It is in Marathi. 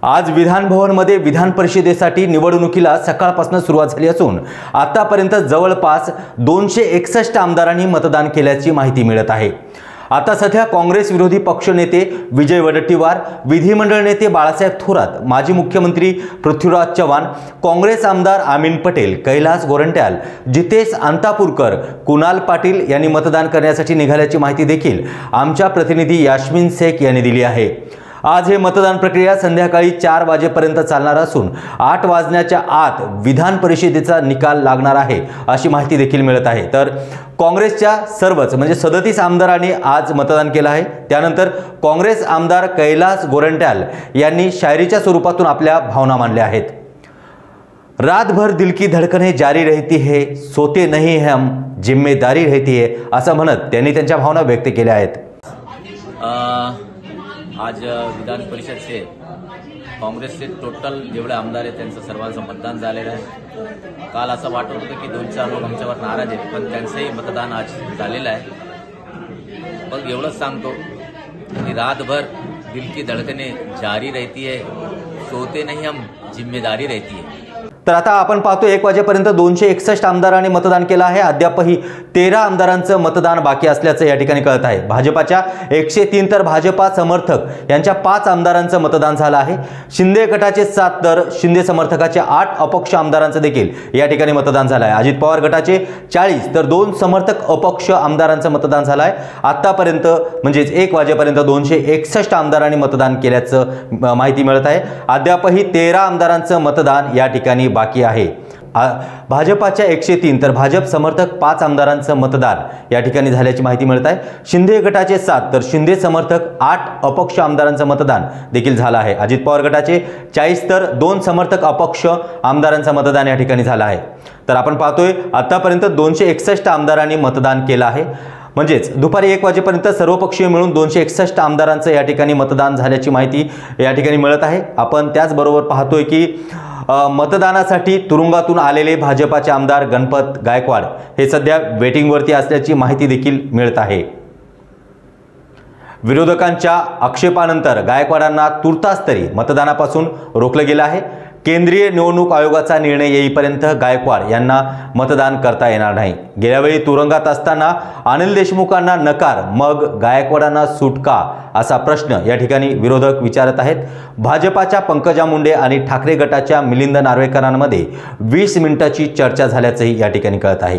आज विधान भवनमध्ये विधान परिषदेसाठी निवडणुकीला सकाळपासून सुरुवात झाली असून आतापर्यंत जवळपास 261 आमदारांनी मतदान केल्याची माहिती मिळत आहे। आता सध्या काँग्रेस विरोधी पक्षनेते विजय वडेट्टीवार, विधिमंडळ नेते बाळासाहेब थोरात, माजी मुख्यमंत्री पृथ्वीराज चव्हाण, काँग्रेस आमदार अमीन पटेल, कैलास गोरंट्याल, जितेश अंतापूरकर, कुणाल पाटील यांनी मतदान करण्यासाठी निघाल्याची माहिती देखील आमच्या प्रतिनिधी यास्मिन शेख यांनी दिली आहे। आज हे मतदान प्रक्रिया संध्याकाळी 4 वाजेपर्यंत चालणार असून 8 वाजण्याच्या आत विधान परिषदेचा निकाल लागणार आहे अशी माहिती देखील मिळत आहे। तर काँग्रेसच्या सर्वच म्हणजे 37 आमदारांनी आज मतदान केलं आहे। त्यानंतर काँग्रेस आमदार कैलास गोरंट्याल यांनी शायरीच्या स्वरूपातून आपल्या भावना मांडल्या आहेत। रात भर दिल की धड़कनें जारी रहती है, सोते नहीं हम, जिम्मेदारी रहती है असं म्हणत त्यांनी त्यांच्या भावना व्यक्त केल्या आहेत। आज विधान परिषदचे काँग्रेसचे टोटल जेवढे आमदार आहेत त्यांचं सर्वांचं मतदान झालेलं आहे। काल असं वाटत होतं की 2-4 लोक आमच्यावर नाराज आहेत, पण त्यांचंही मतदान आज झालेलं आहे। मग एवढंच सांगतो की रातभर दिल की धड़कनें जारी रहती है, सोते नहीं हम, जिम्मेदारी रहती है। तर आता आपण पाहतो 1 वाजेपर्यंत 261 आमदारांनी मतदान केलं आहे। अद्यापही 13 आमदारांचं मतदान बाकी असल्याचं या ठिकाणी कळत आहे। भाजपाच्या 103 तर भाजपा समर्थक यांच्या 5 आमदारांचं मतदान झालं आहे। शिंदे गटाचे 7 तर शिंदे समर्थकाचे 8 अपक्ष आमदारांचं देखील या ठिकाणी मतदान झालं आहे। अजित पवार गटाचे 40 तर 2 समर्थक अपक्ष आमदारांचं मतदान झालं आहे। आतापर्यंत म्हणजे 1 वाजेपर्यंत 261 आमदारांनी मतदान केल्याचं माहिती मिळत आहे। अद्यापही 13 आमदारांचं मतदान या ठिकाणी बाकी आहे। भाजपाच्या 103 तर भाजप समर्थक 5 आमदारांचं मतदान या ठिकाणी झाल्याची माहिती मिळत आहे। शिंदे गटाचे 7 तर शिंदे समर्थक 8 अपक्ष आमदारांचं मतदान देखील झालं आहे। अजित पवार गटाचे 40 तर 2 समर्थक अपक्ष आमदारांचं मतदान या ठिकाणी झालं आहे। तर आपण पाहतोय आतापर्यंत 261 आमदारांनी मतदान केलं आहे। म्हणजेच दुपारी 1 वाजेपर्यंत सर्वपक्षीय मिळून 261 आमदारांचं या ठिकाणी मतदान झाल्याची माहिती या ठिकाणी मिळत आहे। आपण त्याचबरोबर पाहतोय की मतदानासाठी तुरुंगातून आलेले भाजपाचे आमदार गणपत गायकवाड हे सध्या वेटिंगवरती असल्याची माहिती देखील मिळत आहे। विरोधकांच्या आक्षेपानंतर गायकवाडांना तुर्तास तरी मतदानापासून रोखलं गेलं आहे। केंद्रीय निवडणूक आयोगाचा निर्णय येईपर्यंत गायकवाड यांना मतदान करता येणार नाही। गेल्यावेळी तुरुंगात असताना अनिल देशमुखांना नकार, मग गायकवाडांना सुटका असा प्रश्न या ठिकाणी विरोधक विचारत आहेत। भाजपाच्या पंकजा मुंडे आणि ठाकरे गटाच्या मिलिंद नार्वेकरांमध्ये 20 मिनिटाची चर्चा झाल्याचंही या ठिकाणी कळत आहे।